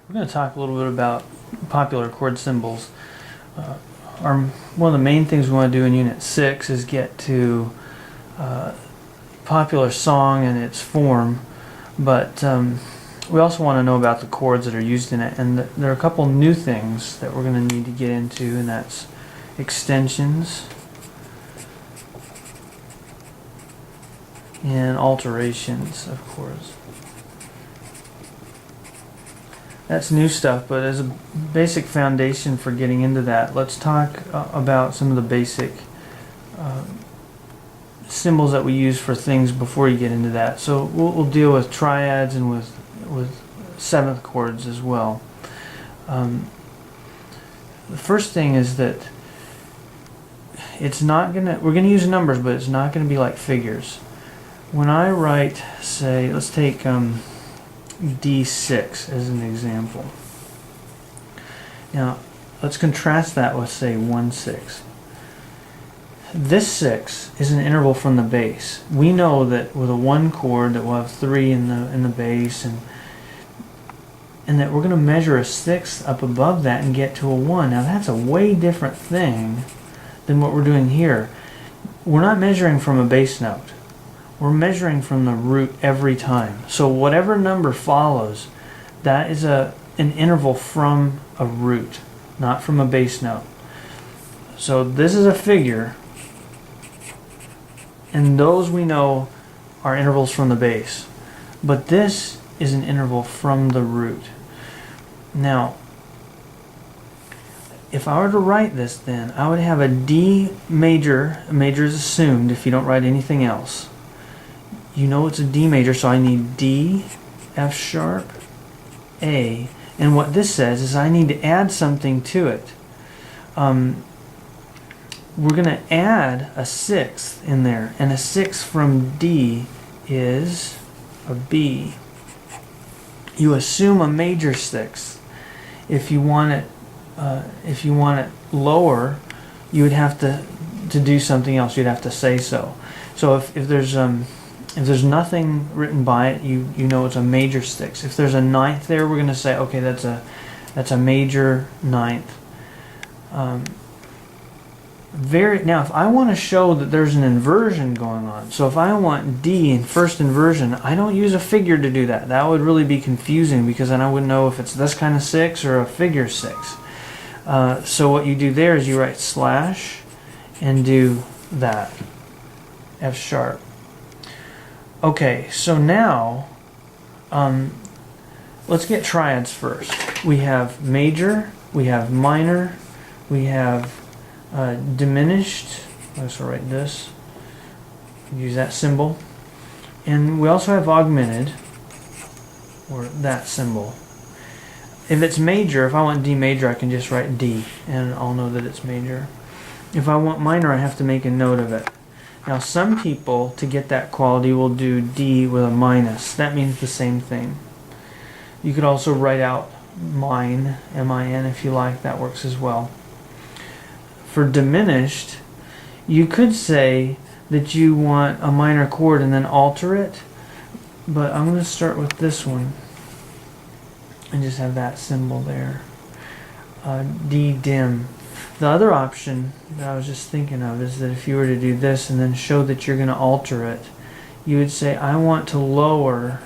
We're going to talk a little bit about popular chord symbols. One of the main things we want to do in Unit 6 is get to popular song and its form, but we also want to know about the chords that are used in it, and there are a couple new things that we're going to need to get into, and that's extensions and alterations of chords. That's new stuff, but as a basic foundation for getting into that, let's talk about some of the basic symbols that we use for things before you get into that. So we'll deal with triads and with seventh chords as well. The first thing is that we're gonna use numbers, but it's not gonna be like figures. When I write, say, let's take D6 as an example. Now, let's contrast that with, say, 1/6. This 6 is an interval from the bass. We know that with a 1 chord that we'll have 3 in the bass, and that we're going to measure a 6th up above that and get to a 1. Now that's a way different thing than what we're doing here. We're not measuring from a bass note. We're measuring from the root every time. So whatever number follows, that is an interval from a root, not from a bass note. So this is a figure, and those we know are intervals from the bass. But this is an interval from the root. Now, if I were to write this, then I would have a D major. A major is assumed if you don't write anything else. You know it's a D major, so I need D, F sharp, A. And what this says is I need to add something to it. We're going to add a 6th in there, and a 6th from D is a B. You assume a major 6th. If you want it lower, you would have to do something else. You'd have to say so. So if there's nothing written by it, you know it's a major 6th. If there's a 9th there, we're going to say, okay, that's a major 9th. Now, if I want to show that there's an inversion going on, so if I want D in first inversion, I don't use a figure to do that. That would really be confusing, because then I wouldn't know if it's this kind of 6 or a figure 6. So what you do there is you write slash and do that, F sharp. Okay, so now let's get triads first. We have major, we have minor, we have diminished. Let's write this. Use that symbol. And we also have augmented, or that symbol. If it's major, if I want D major, I can just write D, and I'll know that it's major. If I want minor, I have to make a note of it. Now, some people, to get that quality, will do D with a minus. That means the same thing. You could also write out mine, M-I-N, if you like. That works as well. For diminished, you could say that you want a minor chord and then alter it, but I'm going to start with this one and just have that symbol there. D dim. The other option that I was just thinking of is that if you were to do this and then show that you're going to alter it, you would say, I want to lower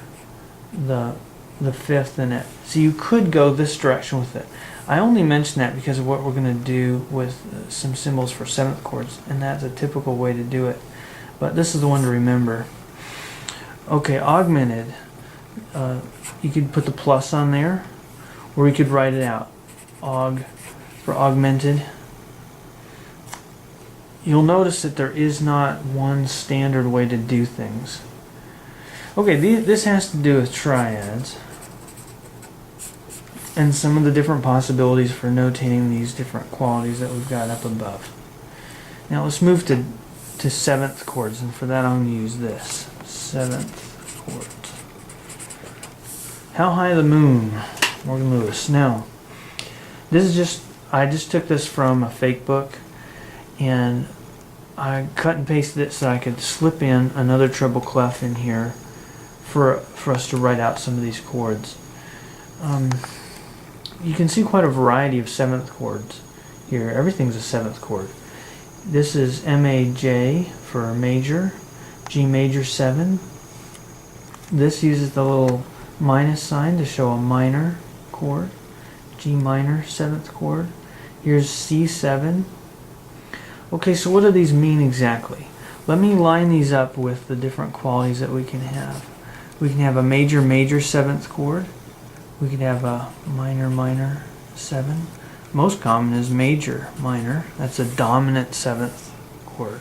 the 5th in it. So you could go this direction with it. I only mention that because of what we're going to do with some symbols for 7th chords, and that's a typical way to do it. But this is the one to remember. Okay, augmented. You could put the plus on there, or you could write it out. Aug for augmented. You'll notice that there is not one standard way to do things. Okay, this has to do with triads and some of the different possibilities for notating these different qualities that we've got up above. Now let's move to 7th chords, and for that I'm going to use this. 7th chords. How High the Moon, Morgan Lewis. Now, this is I just took this from a fake book, and I cut and pasted it so I could slip in another treble clef in here for us to write out some of these chords. you can see quite a variety of seventh chords here. Everything's a seventh chord. This is M-A-J for major, G major 7. This uses the little minus sign to show a minor chord, G minor 7th chord. Here's C7. Okay, so what do these mean exactly? Let me line these up with the different qualities that we can have. We can have a major major 7th chord. We could have a minor minor 7. Most common is major minor. That's a dominant 7th chord.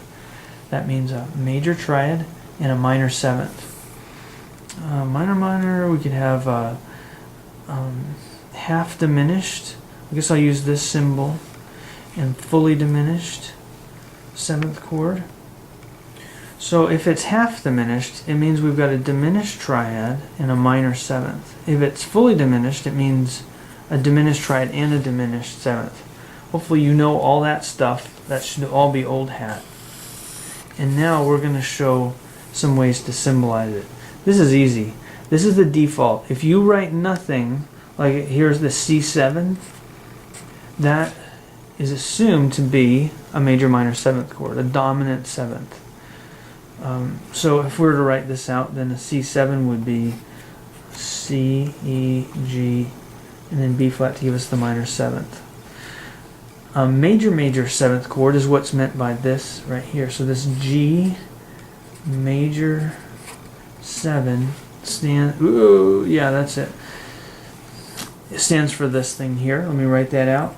That means a major triad and a minor 7th. Minor minor, we could have half diminished. I guess I'll use this symbol. And fully diminished 7th chord. So if it's half diminished, it means we've got a diminished triad and a minor 7th. If it's fully diminished, it means a diminished triad and a diminished 7th. Hopefully you know all that stuff. That should all be old hat. And now we're going to show some ways to symbolize it. This is easy. This is the default. If you write nothing, like here's the C7, that is assumed to be a major minor 7th chord, a dominant 7th. So if we were to write this out, then a C7 would be C, E, G, and then B flat to give us the minor 7th. A major major 7th chord is what's meant by this right here. So this G major 7 stands, ooh, yeah, that's it. It stands for this thing here. Let me write that out.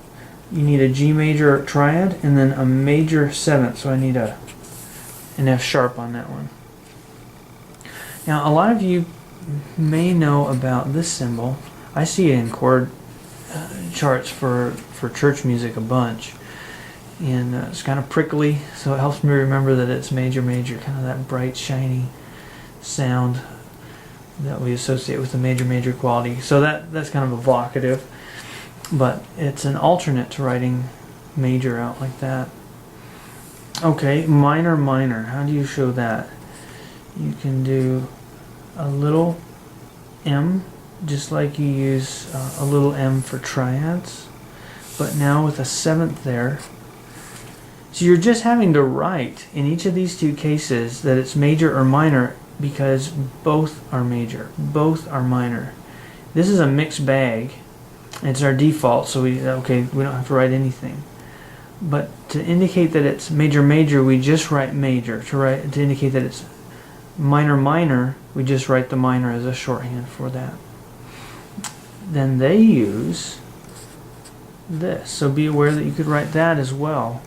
You need a G major triad and then a major 7th. So I need an F sharp on that one. Now a lot of you may know about this symbol. I see it in chord charts for church music a bunch. And it's kind of prickly, so it helps me remember that it's major major, kind of that bright shiny sound that we associate with the major major quality. So that's kind of evocative. But it's an alternate to writing major out like that. Okay, minor minor. How do you show that? You can do a little M, just like you use a little M for triads, but now with a 7th there. So you're just having to write in each of these two cases that it's major or minor because both are major, both are minor. This is a mixed bag. It's our default, so we don't have to write anything. But to indicate that it's major major, we just write major. To indicate that it's minor minor, we just write the minor as a shorthand for that. Then they use this, so be aware that you could write that as well.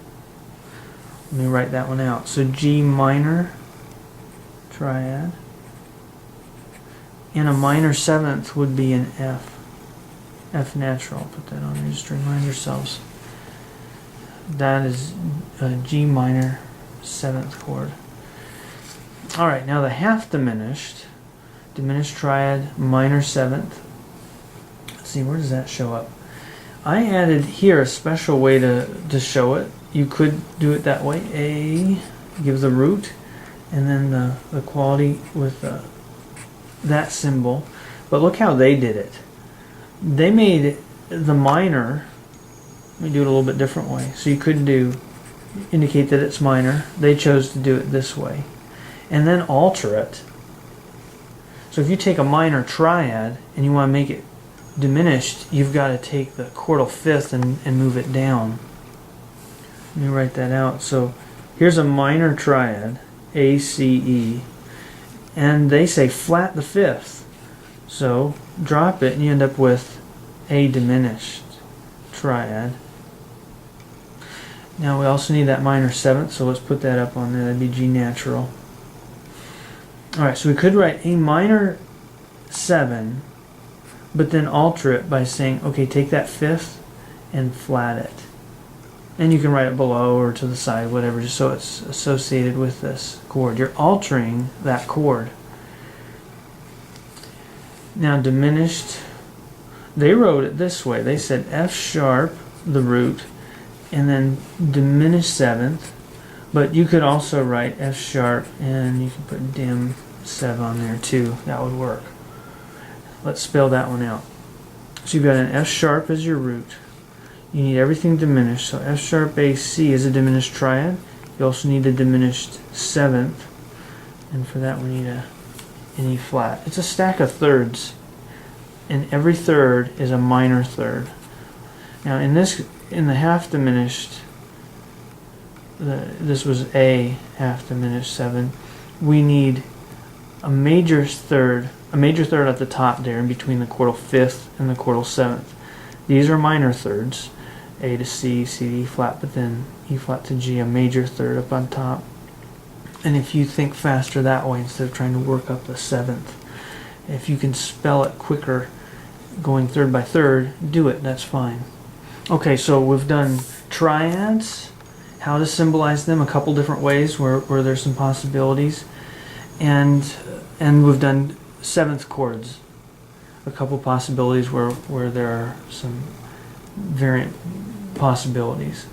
Let me write that one out. So G minor triad, and a minor 7th would be an F. F natural. Put that on there just to remind yourselves. That is a G minor 7th chord. Alright, now the half diminished triad, minor 7th. Let's see, where does that show up? I added here a special way to show it. You could do it that way. A, give the root, and then the quality with that symbol. But look how they did it. They made the minor, let me do it a little bit different way. So you could indicate that it's minor. They chose to do it this way. And then alter it. So if you take a minor triad and you want to make it diminished, you've got to take the chordal 5th and move it down. Let me write that out. So here's a minor triad, A, C, E, and they say flat the 5th. So drop it and you end up with a diminished triad. Now we also need that minor 7th, so let's put that up on there. That'd be G natural. Alright, so we could write a minor 7, but then alter it by saying, okay, take that 5th and flat it. And you can write it below or to the side, whatever, just so it's associated with this chord. You're altering that chord. Now diminished, they wrote it this way. They said F sharp, the root, and then diminished 7th. But you could also write F sharp and you can put dim 7 on there too. That would work. Let's spell that one out. So you've got an F sharp as your root. You need everything diminished. So F sharp A C is a diminished triad. You also need a diminished seventh, and for that we need an E flat. It's a stack of thirds, and every third is a minor third. Now in the half diminished, this was A half diminished 7. We need a major third at the top there in between the chordal 5th and the chordal 7th. These are minor thirds, A to C, C to E flat, but then E flat to G, a major third up on top. And if you think faster that way instead of trying to work up the 7th, if you can spell it quicker going third by third, do it, that's fine. Okay, so we've done triads, how to symbolize them, a couple different ways where there's some possibilities, and we've done 7th chords, a couple possibilities where there are some variant possibilities.